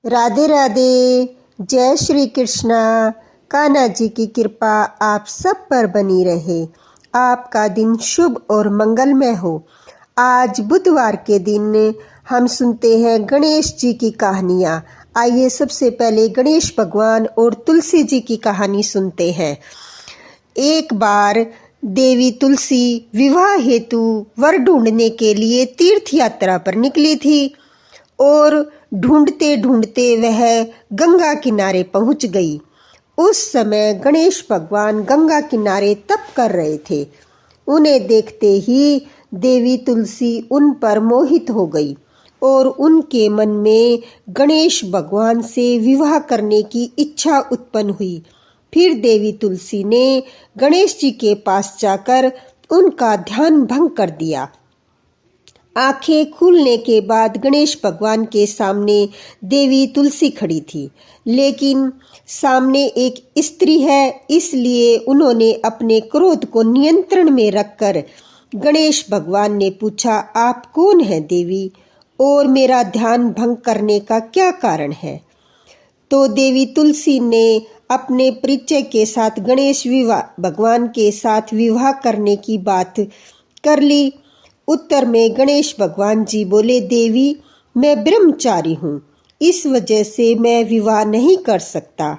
राधे राधे। जय श्री कृष्णा। कान्हा जी की कृपा आप सब पर बनी रहे। आपका दिन शुभ और मंगलमय हो। आज बुधवार के दिन हम सुनते हैं गणेश जी की कहानियाँ। आइए सबसे पहले गणेश भगवान और तुलसी जी की कहानी सुनते हैं। एक बार देवी तुलसी विवाह हेतु वर ढूंढने के लिए तीर्थ यात्रा पर निकली थी और ढूंढते ढूंढते वह गंगा किनारे पहुंच गई। उस समय गणेश भगवान गंगा किनारे तप कर रहे थे। उन्हें देखते ही देवी तुलसी उन पर मोहित हो गई और उनके मन में गणेश भगवान से विवाह करने की इच्छा उत्पन्न हुई। फिर देवी तुलसी ने गणेश जी के पास जाकर उनका ध्यान भंग कर दिया। आंखें खुलने के बाद गणेश भगवान के सामने देवी तुलसी खड़ी थी, लेकिन सामने एक स्त्री है, इसलिए उन्होंने अपने क्रोध को नियंत्रण में रखकर गणेश भगवान ने पूछा, आप कौन हैं देवी, और मेरा ध्यान भंग करने का क्या कारण है? तो देवी तुलसी ने अपने परिचय के साथ गणेश भगवान के साथ विवाह करने की बात कर ली। उत्तर में गणेश भगवान जी बोले, देवी मैं ब्रह्मचारी हूँ, इस वजह से मैं विवाह नहीं कर सकता।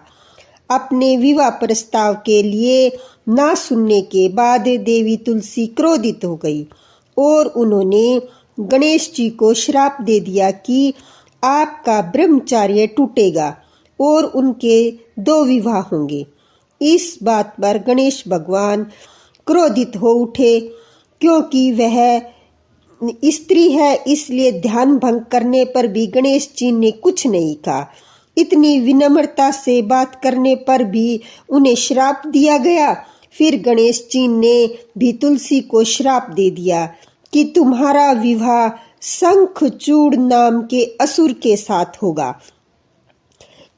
अपने विवाह प्रस्ताव के लिए ना सुनने के बाद देवी तुलसी क्रोधित हो गई और उन्होंने गणेश जी को श्राप दे दिया कि आपका ब्रह्मचर्य टूटेगा और उनके 2 विवाह होंगे। इस बात पर गणेश भगवान क्रोधित हो उठे, क्योंकि वह स्त्री है, इसलिए ध्यान भंग करने पर भी गणेश जी ने कुछ नहीं कहा। इतनी विनम्रता से बात करने पर भी उन्हें श्राप दिया गया। फिर गणेश जी ने भी तुलसी को श्राप दे दिया कि तुम्हारा विवाह शंखचूड़ नाम के असुर के साथ होगा।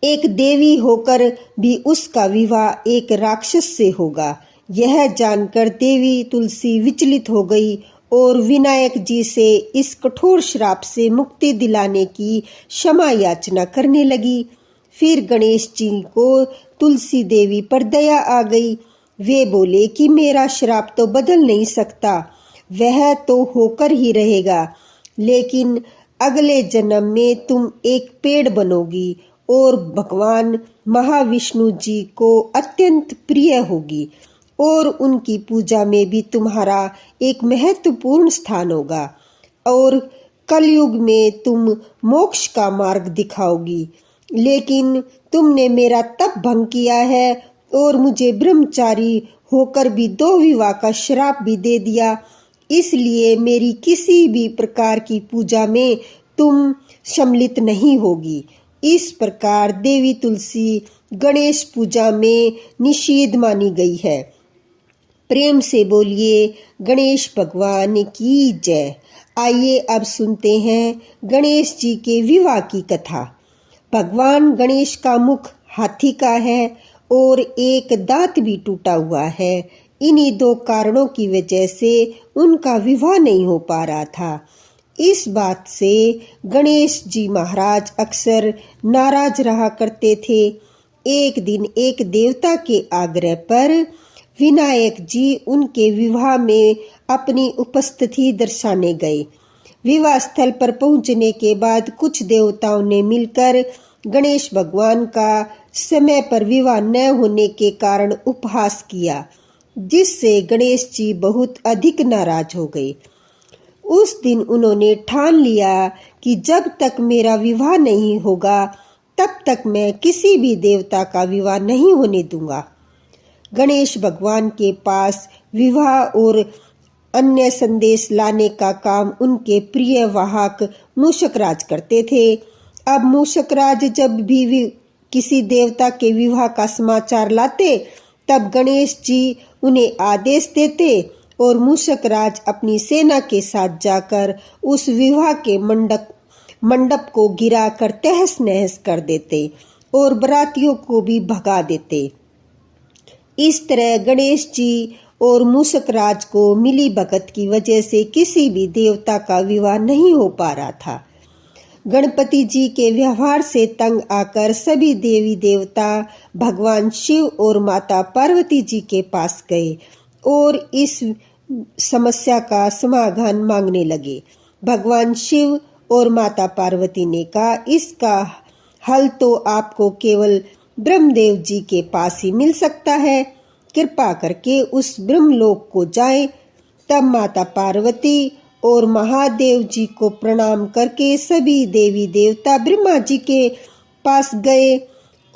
एक देवी होकर भी उसका विवाह एक राक्षस से होगा। यह जानकर देवी तुलसी विचलित हो गई और विनायक जी से इस कठोर श्राप से मुक्ति दिलाने की क्षमा याचना करने लगी। फिर गणेश जी को तुलसी देवी पर दया आ गई। वे बोले कि मेरा श्राप तो बदल नहीं सकता, वह तो होकर ही रहेगा, लेकिन अगले जन्म में तुम एक पेड़ बनोगी और भगवान महाविष्णु जी को अत्यंत प्रिय होगी और उनकी पूजा में भी तुम्हारा एक महत्वपूर्ण स्थान होगा और कलयुग में तुम मोक्ष का मार्ग दिखाओगी। लेकिन तुमने मेरा तप भंग किया है और मुझे ब्रह्मचारी होकर भी 2 विवाह का श्राप भी दे दिया, इसलिए मेरी किसी भी प्रकार की पूजा में तुम सम्मिलित नहीं होगी। इस प्रकार देवी तुलसी गणेश पूजा में निषिद्ध मानी गई है। प्रेम से बोलिए गणेश भगवान की जय। आइए अब सुनते हैं गणेश जी के विवाह की कथा। भगवान गणेश का मुख हाथी का है और एक दांत भी टूटा हुआ है। इन्हीं 2 कारणों की वजह से उनका विवाह नहीं हो पा रहा था। इस बात से गणेश जी महाराज अक्सर नाराज रहा करते थे। एक दिन एक देवता के आग्रह पर विनायक जी उनके विवाह में अपनी उपस्थिति दर्शाने गए। विवाह स्थल पर पहुंचने के बाद कुछ देवताओं ने मिलकर गणेश भगवान का समय पर विवाह न होने के कारण उपहास किया, जिससे गणेश जी बहुत अधिक नाराज हो गए। उस दिन उन्होंने ठान लिया कि जब तक मेरा विवाह नहीं होगा तब तक मैं किसी भी देवता का विवाह नहीं होने दूंगा। गणेश भगवान के पास विवाह और अन्य संदेश लाने का काम उनके प्रिय वाहक मूषकराज करते थे। अब मूषकराज जब भी किसी देवता के विवाह का समाचार लाते, तब गणेश जी उन्हें आदेश देते और मूषकराज अपनी सेना के साथ जाकर उस विवाह के मंडप को गिराकर तहस नहस कर देते और बरातियों को भी भगा देते। इस तरह गणेश जी और मूषकराज को मिली भगत की वजह से किसी भी देवता का विवाह नहीं हो पा रहा था। गणपति जी के व्यवहार से तंग आकर सभी देवी देवता भगवान शिव और माता पार्वती जी के पास गए और इस समस्या का समाधान मांगने लगे। भगवान शिव और माता पार्वती ने कहा, इसका हल तो आपको केवल ब्रह्मदेव जी के पास ही मिल सकता है। कृपा करके उस ब्रह्मलोक को जाएं। तब माता पार्वती और महादेव जी को प्रणाम करके सभी देवी देवता ब्रह्मा जी के पास गए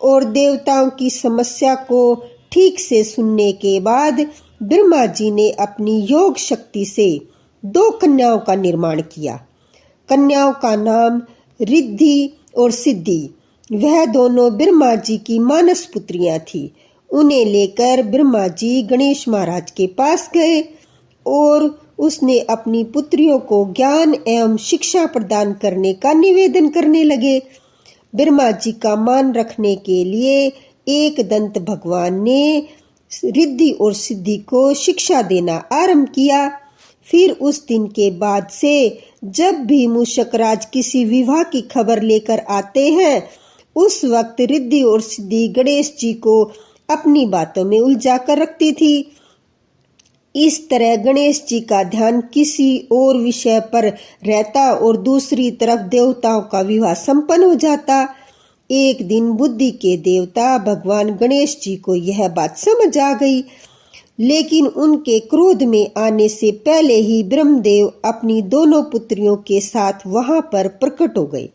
और देवताओं की समस्या को ठीक से सुनने के बाद ब्रह्मा जी ने अपनी योग शक्ति से 2 कन्याओं का निर्माण किया। कन्याओं का नाम रिद्धि और सिद्धि। वह दोनों ब्रह्मा जी की मानस पुत्रियां थी। उन्हें लेकर ब्रह्मा जी गणेश महाराज के पास गए और उसने अपनी पुत्रियों को ज्ञान एवं शिक्षा प्रदान करने का निवेदन करने लगे। ब्रह्मा जी का मान रखने के लिए एक दंत भगवान ने रिद्धि और सिद्धि को शिक्षा देना आरंभ किया। फिर उस दिन के बाद से जब भी मूषकराज किसी विवाह की खबर लेकर आते हैं, उस वक्त रिद्धि और सिद्धि गणेश जी को अपनी बातों में उलझा कर रखती थी। इस तरह गणेश जी का ध्यान किसी और विषय पर रहता और दूसरी तरफ देवताओं का विवाह संपन्न हो जाता। एक दिन बुद्धि के देवता भगवान गणेश जी को यह बात समझ आ गई, लेकिन उनके क्रोध में आने से पहले ही ब्रह्मदेव अपनी दोनों पुत्रियों के साथ वहां पर प्रकट हो गए।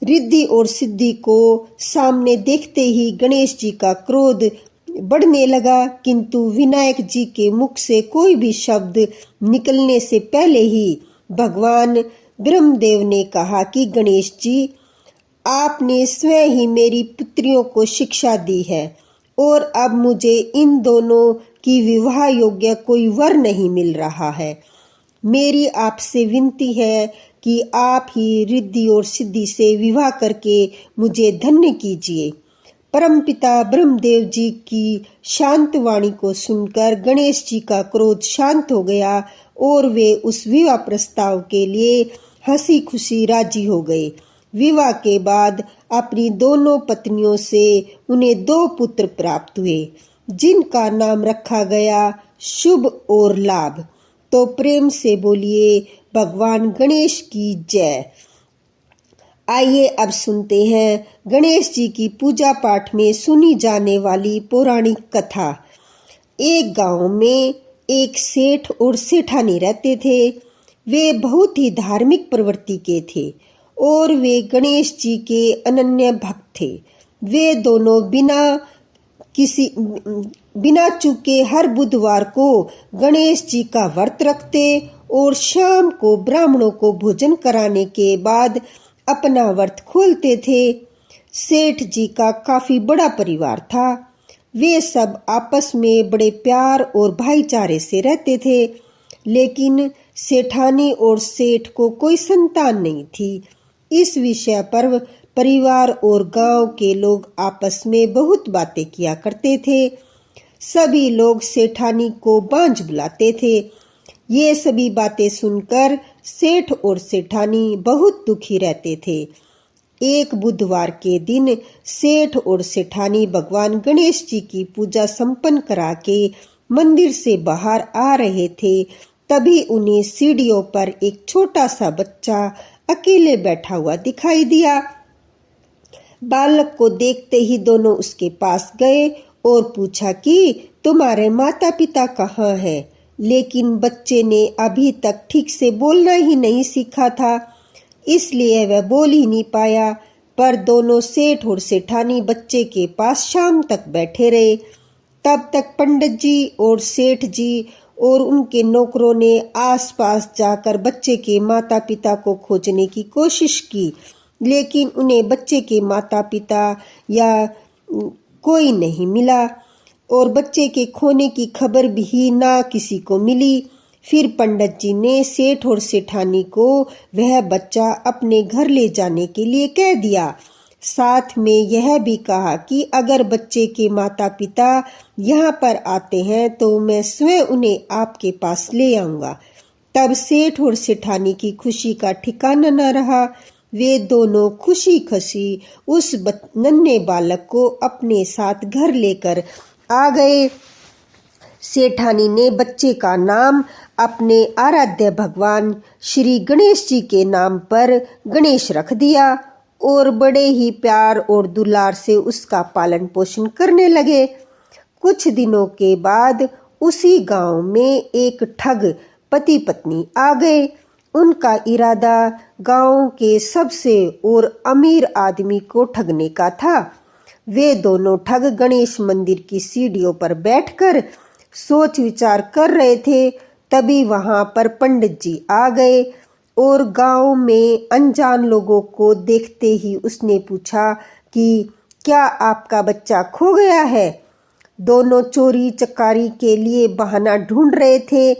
रिद्धि और सिद्धि को सामने देखते ही गणेश जी का क्रोध बढ़ने लगा, किंतु विनायक जी के मुख से कोई भी शब्द निकलने से पहले ही भगवान ब्रह्मदेव ने कहा कि गणेश जी, आपने स्वयं ही मेरी पुत्रियों को शिक्षा दी है और अब मुझे इन दोनों की विवाह योग्य कोई वर नहीं मिल रहा है। मेरी आपसे विनती है कि आप ही रिद्धि और सिद्धि से विवाह करके मुझे धन्य कीजिए। परमपिता ब्रह्मदेव जी की शांत वाणी को सुनकर गणेश जी का क्रोध शांत हो गया और वे उस विवाह प्रस्ताव के लिए हंसी खुशी राजी हो गए। विवाह के बाद अपनी दोनों पत्नियों से उन्हें 2 पुत्र प्राप्त हुए, जिनका नाम रखा गया शुभ और लाभ। तो प्रेम से बोलिए भगवान गणेश की जय। आइए अब सुनते हैं गणेश जी की पूजा पाठ में सुनी जाने वाली पौराणिक कथा। एक गांव में एक सेठ और सेठानी रहते थे। वे बहुत ही धार्मिक प्रवृत्ति के थे और वे गणेश जी के अनन्य भक्त थे। वे दोनों बिना चूके हर बुधवार को गणेश जी का व्रत रखते और शाम को ब्राह्मणों को भोजन कराने के बाद अपना व्रत खोलते थे। सेठ जी का काफी बड़ा परिवार था। वे सब आपस में बड़े प्यार और भाईचारे से रहते थे, लेकिन सेठानी और सेठ को कोई संतान नहीं थी। इस विषय पर परिवार और गांव के लोग आपस में बहुत बातें किया करते थे। सभी लोग सेठानी को बांझ बुलाते थे। ये सभी बातें सुनकर सेठ और सेठानी बहुत दुखी रहते थे। एक बुधवार के दिन सेठ और सेठानी भगवान गणेश जी की पूजा संपन्न करा के मंदिर से बाहर आ रहे थे। तभी उन्हें सीढ़ियों पर एक छोटा सा बच्चा अकेले बैठा हुआ दिखाई दिया। बालक को देखते ही दोनों उसके पास गए और पूछा कि तुम्हारे माता पिता कहाँ हैं? लेकिन बच्चे ने अभी तक ठीक से बोलना ही नहीं सीखा था, इसलिए वह बोल ही नहीं पाया। पर दोनों सेठ और सेठानी बच्चे के पास शाम तक बैठे रहे। तब तक पंडित जी और सेठ जी और उनके नौकरों ने आसपास जाकर बच्चे के माता पिता को खोजने की कोशिश की, लेकिन उन्हें बच्चे के माता पिता या कोई नहीं मिला और बच्चे के खोने की खबर भी ना किसी को मिली। फिर पंडित जी ने सेठ और सेठानी को वह बच्चा अपने घर ले जाने के लिए कह दिया। साथ में यह भी कहा कि अगर बच्चे के माता पिता यहाँ पर आते हैं तो मैं स्वयं उन्हें आपके पास ले आऊंगा। तब सेठ और सेठानी की खुशी का ठिकाना न रहा। वे दोनों खुशी खुशी उस नन्हे बालक को अपने साथ घर लेकर आ गए। सेठानी ने बच्चे का नाम अपने आराध्य भगवान श्री गणेश जी के नाम पर गणेश रख दिया और बड़े ही प्यार और दुलार से उसका पालन पोषण करने लगे। कुछ दिनों के बाद उसी गांव में एक ठग पति पत्नी आ गए। उनका इरादा गांव के सबसे और अमीर आदमी को ठगने का था। वे दोनों ठग गणेश मंदिर की सीढ़ियों पर बैठकर सोच विचार कर रहे थे। तभी वहां पर पंडित जी आ गए और गांव में अनजान लोगों को देखते ही उसने पूछा कि क्या आपका बच्चा खो गया है? दोनों चोरी चकारी के लिए बहाना ढूंढ रहे थे,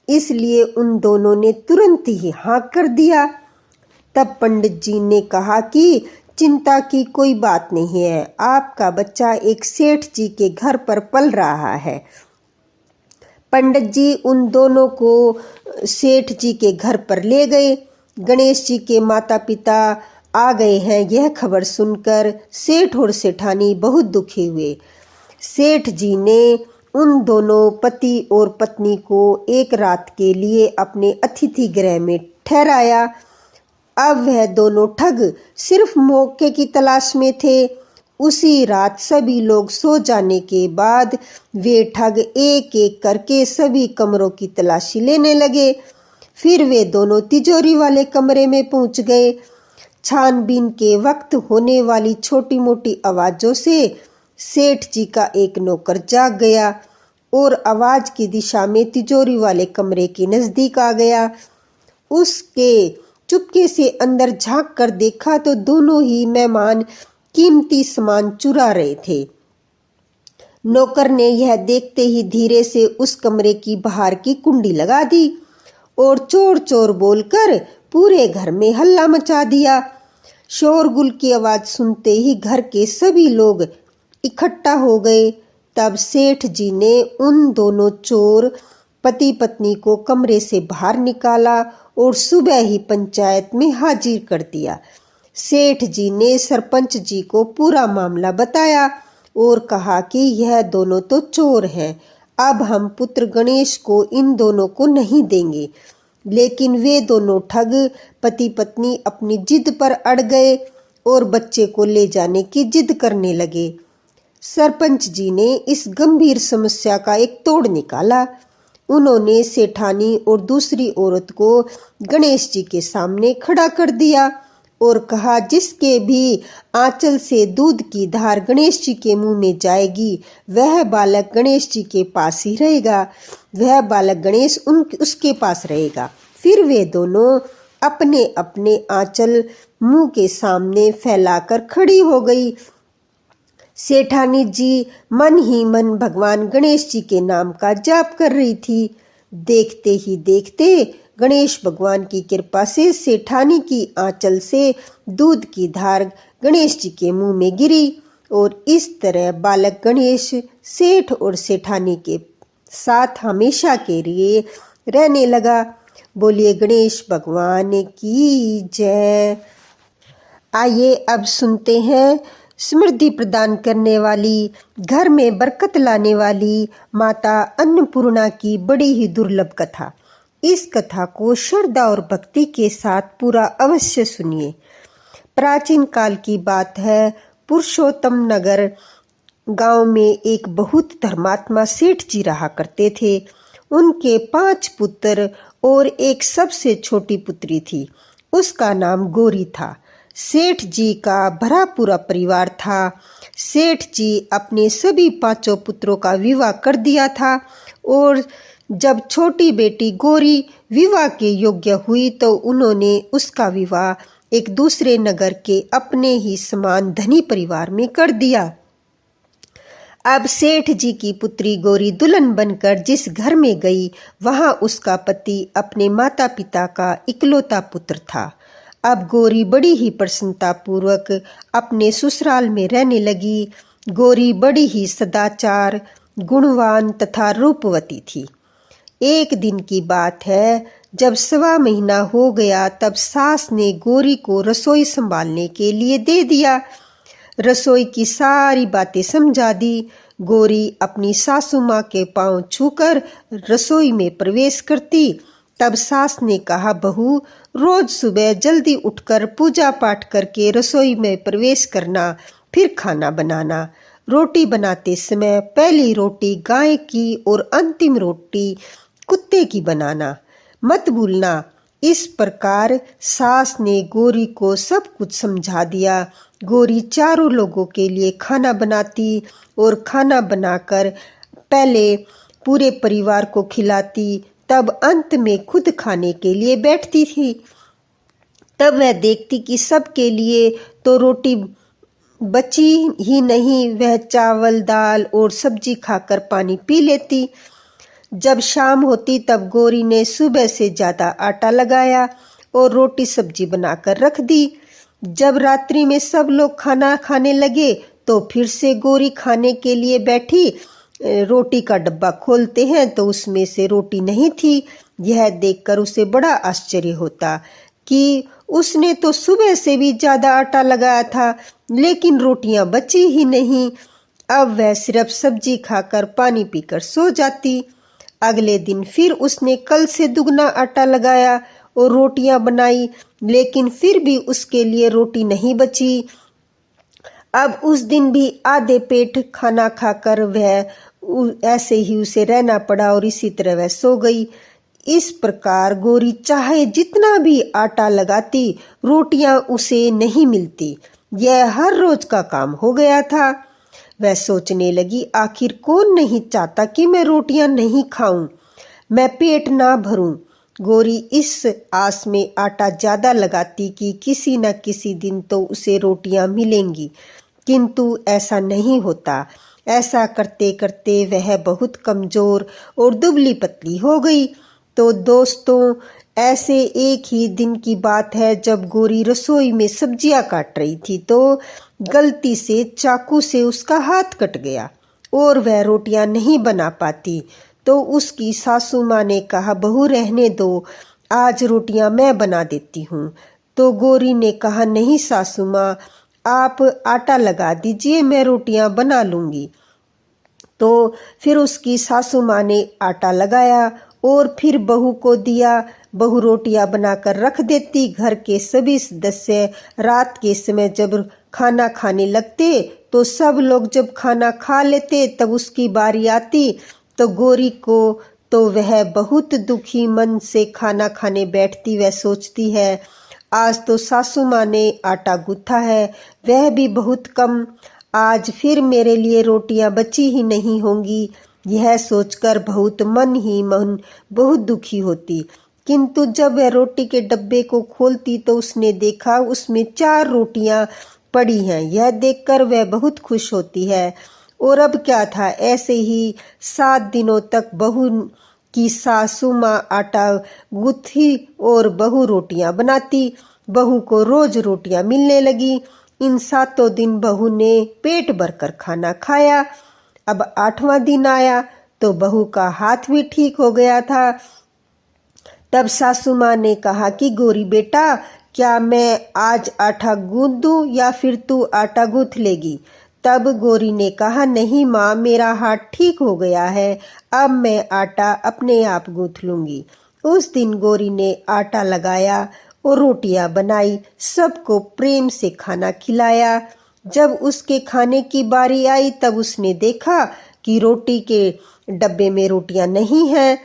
इसलिए उन दोनों ने तुरंत ही हाँ कर दिया। तब पंडित जी ने कहा कि चिंता की कोई बात नहीं है, आपका बच्चा एक सेठ जी के घर पर पल रहा है। पंडित जी उन दोनों को सेठ जी के घर पर ले गए। गणेश जी के माता पिता आ गए हैं यह खबर सुनकर सेठ और सेठानी बहुत दुखी हुए। सेठ जी ने उन दोनों पति और पत्नी को एक रात के लिए अपने अतिथि गृह में ठहराया। अब वह दोनों ठग सिर्फ मौके की तलाश में थे। उसी रात सभी लोग सो जाने के बाद वे ठग एक एक करके सभी कमरों की तलाशी लेने लगे। फिर वे दोनों तिजोरी वाले कमरे में पहुंच गए। छानबीन के वक्त होने वाली छोटी मोटी आवाजों से सेठ जी का एक नौकर जाग गया और आवाज की दिशा में तिजोरी वाले कमरे के नजदीक आ गया। उसके चुपके से अंदर झांक कर देखा तो दोनों ही मेहमान कीमती सामान चुरा रहे थे। नौकर ने यह देखते ही धीरे से उस कमरे की बाहर की कुंडी लगा दी और चोर चोर बोलकर पूरे घर में हल्ला मचा दिया। शोरगुल की आवाज सुनते ही घर के सभी लोग इकट्ठा हो गए। तब सेठ जी ने उन दोनों चोर पति पत्नी को कमरे से बाहर निकाला और सुबह ही पंचायत में हाजिर कर दिया। सेठ जी ने सरपंच जी को पूरा मामला बताया और कहा कि यह दोनों तो चोर हैं, अब हम पुत्र गणेश को इन दोनों को नहीं देंगे। लेकिन वे दोनों ठग पति पत्नी अपनी जिद पर अड़ गए और बच्चे को ले जाने की जिद करने लगे। सरपंच जी ने इस गंभीर समस्या का एक तोड़ निकाला। उन्होंने सेठानी और दूसरी औरत को गणेश जी के सामने खड़ा कर दिया और कहा, जिसके भी आंचल से दूध की धार गणेश जी के मुंह में जाएगी वह बालक गणेश जी के पास ही रहेगा, वह बालक गणेश उसके पास रहेगा। फिर वे दोनों अपने अपने आंचल मुंह के सामने फैलाकर खड़ी हो गई। सेठानी जी मन ही मन भगवान गणेश जी के नाम का जाप कर रही थी। देखते ही देखते गणेश भगवान की कृपा से सेठानी की आंचल से दूध की धार गणेश जी के मुंह में गिरी और इस तरह बालक गणेश सेठ और सेठानी के साथ हमेशा के लिए रहने लगा। बोलिए गणेश भगवान की जय। आइए अब सुनते हैं समृद्धि प्रदान करने वाली, घर में बरकत लाने वाली माता अन्नपूर्णा की बड़ी ही दुर्लभ कथा। इस कथा को श्रद्धा और भक्ति के साथ पूरा अवश्य सुनिए। प्राचीन काल की बात है। पुरुषोत्तम नगर गांव में एक बहुत धर्मात्मा सेठ जी रहा करते थे। उनके 5 पुत्र और एक सबसे छोटी पुत्री थी। उसका नाम गौरी था। सेठ जी का भरा पूरा परिवार था। सेठ जी अपने सभी 5 पुत्रों का विवाह कर दिया था और जब छोटी बेटी गौरी विवाह के योग्य हुई तो उन्होंने उसका विवाह एक दूसरे नगर के अपने ही समान धनी परिवार में कर दिया। अब सेठ जी की पुत्री गौरी दुल्हन बनकर जिस घर में गई वहां उसका पति अपने माता पिता का इकलौता पुत्र था। अब गौरी बड़ी ही प्रसन्नता पूर्वक अपने ससुराल में रहने लगी। गौरी बड़ी ही सदाचार, गुणवान तथा रूपवती थी। एक दिन की बात है जब 1.25 महीना हो गया तब सास ने गोरी को रसोई संभालने के लिए दे दिया। रसोई की सारी बातें समझा दी। गोरी अपनी सासू माँ के पांव छूकर रसोई में प्रवेश करती। तब सास ने कहा, बहू, रोज सुबह जल्दी उठकर पूजा पाठ करके रसोई में प्रवेश करना, फिर खाना बनाना। रोटी बनाते समय पहली रोटी गाय की और अंतिम रोटी कुत्ते की बनाना, मत भूलना। इस प्रकार सास ने गोरी को सब कुछ समझा दिया। गोरी चारों लोगों के लिए खाना बनाती और खाना बनाकर पहले पूरे परिवार को खिलाती, तब अंत में खुद खाने के लिए बैठती थी। तब वह देखती कि सबके लिए तो रोटी बची ही नहीं, वह चावल, दाल और सब्जी खाकर पानी पी लेती। जब शाम होती तब गोरी ने सुबह से ज़्यादा आटा लगाया और रोटी सब्जी बनाकर रख दी। जब रात्रि में सब लोग खाना खाने लगे तो फिर से गोरी खाने के लिए बैठी। रोटी का डब्बा खोलते हैं तो उसमें से रोटी नहीं थी। यह देखकर उसे बड़ा आश्चर्य होता कि उसने तो सुबह से भी ज़्यादा आटा लगाया था, लेकिन रोटियां बची ही नहीं। अब वह सिर्फ सब्जी खाकर पानी पीकर सो जाती। अगले दिन फिर उसने कल से दुगना आटा लगाया और रोटियां बनाई, लेकिन फिर भी उसके लिए रोटी नहीं बची। अब उस दिन भी आधे पेट खाना खाकर वह ऐसे ही उसे रहना पड़ा और इसी तरह वह सो गई। इस प्रकार गोरी चाहे जितना भी आटा लगाती, रोटियां उसे नहीं मिलती। यह हर रोज का काम हो गया था। वह सोचने लगी, आखिर कौन नहीं चाहता कि मैं रोटियां नहीं खाऊं, मैं पेट ना भरूं। गोरी इस आस में आटा ज्यादा लगाती कि किसी न किसी दिन तो उसे रोटियां मिलेंगी, किंतु ऐसा नहीं होता। ऐसा करते करते वह बहुत कमजोर और दुबली पतली हो गई। तो दोस्तों, ऐसे एक ही दिन की बात है, जब गोरी रसोई में सब्जियां काट रही थी तो गलती से चाकू से उसका हाथ कट गया और वह रोटियां नहीं बना पाती। तो उसकी सासू माँ ने कहा, बहू रहने दो, आज रोटियां मैं बना देती हूँ। तो गोरी ने कहा, नहीं सासू माँ, आप आटा लगा दीजिए, मैं रोटियां बना लूँगी। तो फिर उसकी सासू माँ ने आटा लगाया और फिर बहू को दिया। बहू रोटियां बनाकर रख देती। घर के सभी सदस्य रात के समय जब खाना खाने लगते तो सब लोग जब खाना खा लेते तब उसकी बारी आती तो गोरी को तो वह बहुत दुखी मन से खाना खाने बैठती। वह सोचती है, आज तो सासू माँ ने आटा गूंथा है, वह भी बहुत कम, आज फिर मेरे लिए रोटियां बची ही नहीं होंगी। यह सोचकर बहुत मन ही मन बहुत दुखी होती। किंतु जब वह रोटी के डब्बे को खोलती तो उसने देखा उसमें 4 रोटियां पड़ी हैं। यह देखकर वह बहुत खुश होती है। और अब क्या था, ऐसे ही 7 दिनों तक बहू की सासू माँ आटा गूंथी और बहू रोटियां बनाती। बहू को रोज रोटियां मिलने लगी। इन 7 दिन बहू ने पेट भरकर खाना खाया। अब 8वां दिन आया तो बहू का हाथ भी ठीक हो गया था। तब सासू माँ ने कहा कि गोरी बेटा, क्या मैं आज आटा गूंथ दूं या फिर तू आटा गूंथ लेगी? तब गोरी ने कहा, नहीं माँ, मेरा हाथ ठीक हो गया है, अब मैं आटा अपने आप गूंथ लूंगी। उस दिन गोरी ने आटा लगाया और रोटियां बनाई, सबको प्रेम से खाना खिलाया। जब उसके खाने की बारी आई तब उसने देखा कि रोटी के डब्बे में रोटियां नहीं हैं,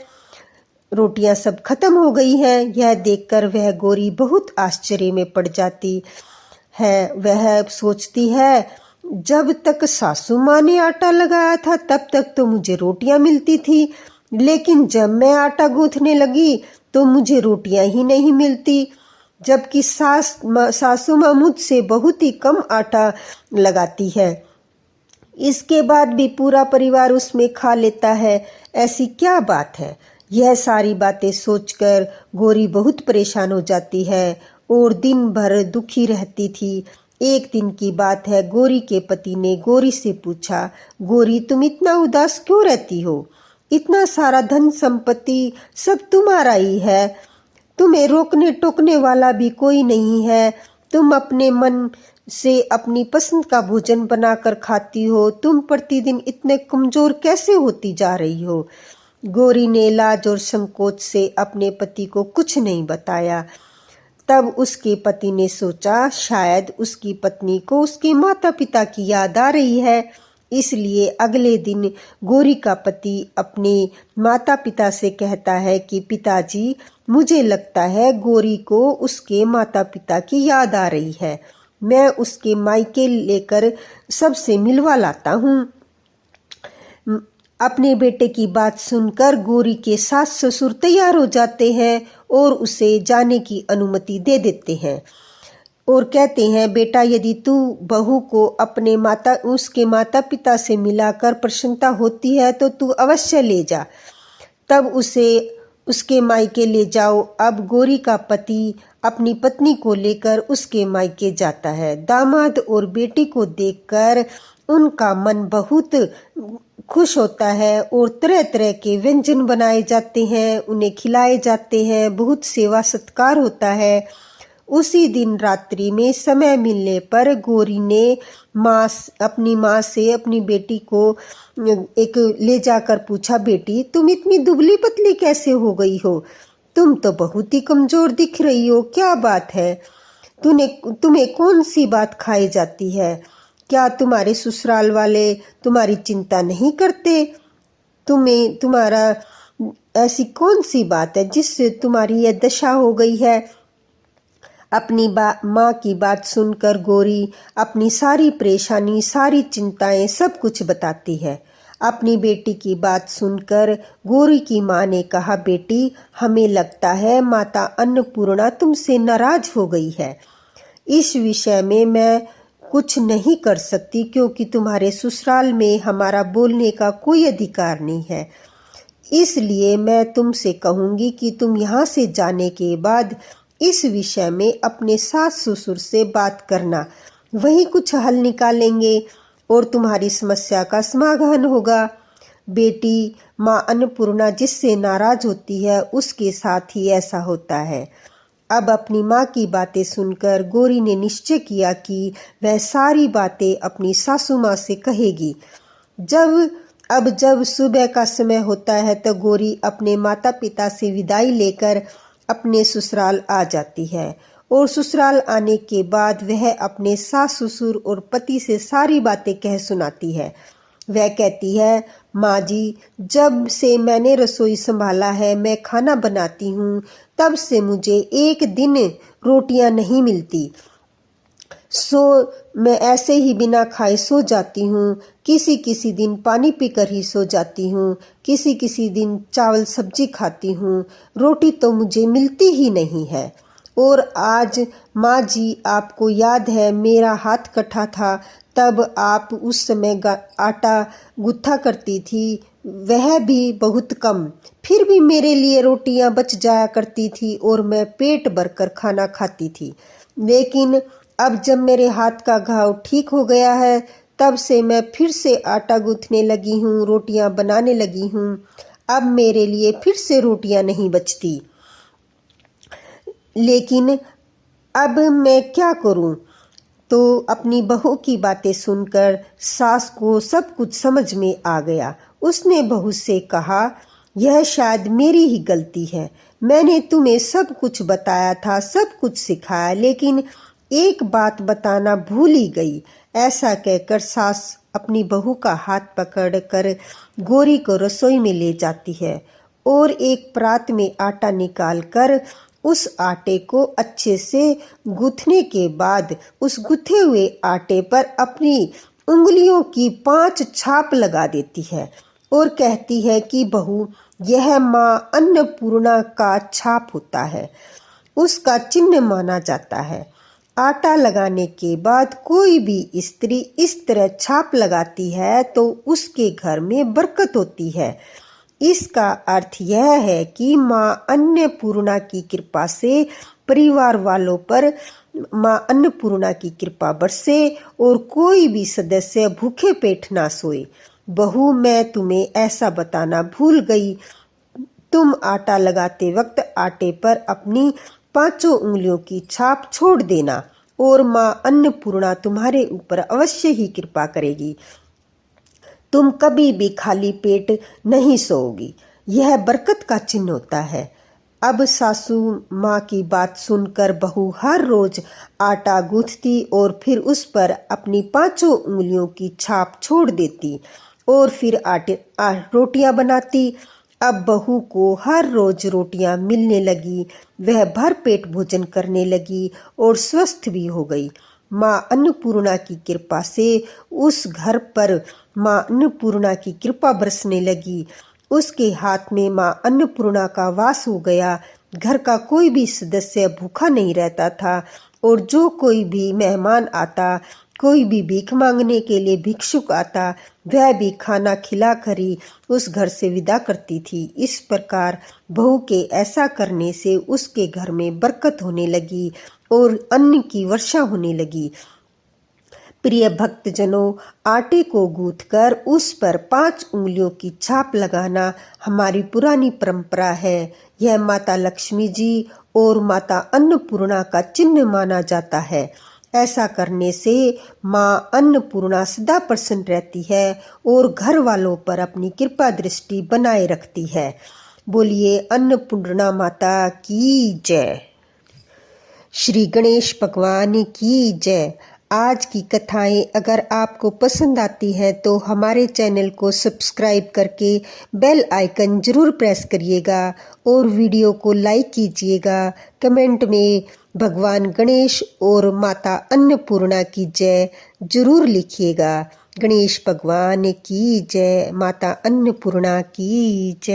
रोटियां सब खत्म हो गई हैं। यह देखकर वह गोरी बहुत आश्चर्य में पड़ जाती है। वह सोचती है, जब तक सासू माँ ने आटा लगाया था तब तक तो मुझे रोटियां मिलती थी, लेकिन जब मैं आटा गूंथने लगी तो मुझे रोटियां ही नहीं मिलती, जबकि सासू माँ मुझसे बहुत ही कम आटा लगाती है। इसके बाद भी पूरा परिवार उसमें खा लेता है, ऐसी क्या बात है? यह सारी बातें सोचकर गोरी बहुत परेशान हो जाती है और दिन भर दुखी रहती थी। एक दिन की बात है, गोरी के पति ने गोरी से पूछा, गोरी तुम इतना उदास क्यों रहती हो? इतना सारा धन संपत्ति सब तुम्हारा ही है, तुम्हें रोकने टोकने वाला भी कोई नहीं है। तुम अपने मन से अपनी पसंद का भोजन बनाकर खाती हो। तुम प्रतिदिन इतने कमजोर कैसे होती जा रही हो? गौरी ने लाज और संकोच से अपने पति को कुछ नहीं बताया। तब उसके पति ने सोचा शायद उसकी पत्नी को उसके माता पिता की याद आ रही है। इसलिए अगले दिन गौरी का पति अपने माता पिता से कहता है कि पिताजी, मुझे लगता है गौरी को उसके माता पिता की याद आ रही है। मैं उसके मायके लेकर सबसे मिलवा लाता हूँ। अपने बेटे की बात सुनकर गौरी के सास ससुर तैयार हो जाते हैं और उसे जाने की अनुमति दे देते हैं और कहते हैं, बेटा, यदि तू बहू को अपने उसके माता पिता से मिलाकर प्रसन्नता होती है तो तू अवश्य ले जा। तब उसे उसके मायके ले जाओ। अब गौरी का पति अपनी पत्नी को लेकर उसके मायके जाता है। दामाद और बेटी को देखकर उनका मन बहुत खुश होता है और तरह तरह के व्यंजन बनाए जाते हैं, उन्हें खिलाए जाते हैं, बहुत सेवा सत्कार होता है। उसी दिन रात्रि में समय मिलने पर गौरी ने अपनी माँ से अपनी बेटी को एक ले जाकर पूछा, बेटी, तुम इतनी दुबली पतली कैसे हो गई हो? तुम तो बहुत ही कमजोर दिख रही हो। क्या बात है? तुम्हें कौन सी बात खाई जाती है? क्या तुम्हारे ससुराल वाले तुम्हारी चिंता नहीं करते? तुम्हारा ऐसी कौन सी बात है जिससे तुम्हारी यह दशा हो गई है? अपनी माँ की बात सुनकर गौरी अपनी सारी परेशानी, सारी चिंताएं, सब कुछ बताती है। अपनी बेटी की बात सुनकर गौरी की माँ ने कहा, बेटी, हमें लगता है माता अन्नपूर्णा तुमसे नाराज हो गई है। इस विषय में मैं कुछ नहीं कर सकती क्योंकि तुम्हारे ससुराल में हमारा बोलने का कोई अधिकार नहीं है। इसलिए मैं तुमसे कहूँगी कि तुम यहाँ से जाने के बाद इस विषय में अपने सास ससुर से बात करना, वही कुछ हल निकालेंगे और तुम्हारी समस्या का समाधान होगा। बेटी, माँ अन्नपूर्णा जिससे नाराज होती है उसके साथ ही ऐसा होता है। अब अपनी माँ की बातें सुनकर गौरी ने निश्चय किया कि वह सारी बातें अपनी सासू माँ से कहेगी। जब सुबह का समय होता है तो गौरी अपने माता पिता से विदाई लेकर अपने ससुराल आ जाती है और ससुराल आने के बाद वह अपने सास ससुर और पति से सारी बातें कह सुनाती है। वह कहती है, माँ जी, जब से मैंने रसोई संभाला है, मैं खाना बनाती हूँ, तब से मुझे एक दिन रोटियां नहीं मिलती। मैं ऐसे ही बिना खाए सो जाती हूँ। किसी दिन पानी पीकर ही सो जाती हूँ, किसी दिन चावल सब्जी खाती हूँ। रोटी तो मुझे मिलती ही नहीं है। और आज माँ जी, आपको याद है मेरा हाथ कटा था, तब आप उस समय आटा गुत्था करती थी, वह भी बहुत कम, फिर भी मेरे लिए रोटियां बच जाया करती थी और मैं पेट भरकर खाना खाती थी। लेकिन अब जब मेरे हाथ का घाव ठीक हो गया है, तब से मैं फिर से आटा गूंथने लगी हूँ, रोटियां बनाने लगी हूँ। अब मेरे लिए फिर से रोटियां नहीं बचती। लेकिन अब मैं क्या करूं? तो अपनी बहू की बातें सुनकर सास को सब कुछ समझ में आ गया। उसने बहू से कहा, यह शायद मेरी ही गलती है। मैंने तुम्हें सब कुछ बताया था, सब कुछ सिखाया, लेकिन एक बात बताना भूल ही गई। ऐसा कहकर सास अपनी बहू का हाथ पकड़कर गौरी को रसोई में ले जाती है और एक परात में आटा निकालकर उस आटे को अच्छे से गूंथने के बाद उस गूंथे हुए आटे पर अपनी उंगलियों की 5 छाप लगा देती है और कहती है कि बहू, यह माँ अन्नपूर्णा का छाप होता है, उसका चिन्ह माना जाता है। आटा लगाने के बाद कोई भी स्त्री इस तरह छाप लगाती है तो उसके घर में बरकत होती है। इसका अर्थ यह है कि माँ अन्नपूर्णा की कृपा से परिवार वालों पर माँ अन्नपूर्णा की कृपा बरसे और कोई भी सदस्य भूखे पेट ना सोए। बहू, मैं तुम्हें ऐसा बताना भूल गई तुम आटा लगाते वक्त आटे पर अपनी 5 उंगलियों की छाप छोड़ देना और माँ अन्नपूर्णा तुम्हारे ऊपर अवश्य ही कृपा करेगी। तुम कभी भी खाली पेट नहीं सोओगी। यह बरकत का चिन्ह होता है। अब सासू माँ की बात सुनकर बहू हर रोज आटा गूंथती और फिर उस पर अपनी 5 उंगलियों की छाप छोड़ देती और फिर रोटियां बनाती। अब बहू को हर रोज रोटियां मिलने लगी। वह भर पेट भोजन करने लगी और स्वस्थ भी हो गई। माँ अन्नपूर्णा की कृपा से उस घर पर माँ अन्नपूर्णा की कृपा बरसने लगी। उसके हाथ में माँ अन्नपूर्णा का वास हो गया। घर का कोई भी सदस्य भूखा नहीं रहता था और जो कोई भी मेहमान आता, कोई भी भीख मांगने के लिए भिक्षुक आता, वह भी खाना खिलाकर ही उस घर से विदा करती थी। इस प्रकार बहू के ऐसा करने से उसके घर में बरकत होने लगी और अन्न की वर्षा होने लगी। प्रिय भक्तजनों, आटे को गूंथकर उस पर 5 उंगलियों की छाप लगाना हमारी पुरानी परंपरा है। यह माता लक्ष्मी जी और माता अन्नपूर्णा का चिन्ह माना जाता है। ऐसा करने से माँ अन्नपूर्णा सदा प्रसन्न रहती है और घर वालों पर अपनी कृपा दृष्टि बनाए रखती है। बोलिए अन्नपूर्णा माता की जय। श्री गणेश भगवान की जय। आज की कथाएं अगर आपको पसंद आती हैं तो हमारे चैनल को सब्सक्राइब करके बेल आइकन जरूर प्रेस करिएगा और वीडियो को लाइक कीजिएगा। कमेंट में भगवान गणेश और माता अन्नपूर्णा की जय जरूर लिखिएगा। गणेश भगवान की जय, माता अन्नपूर्णा की जय।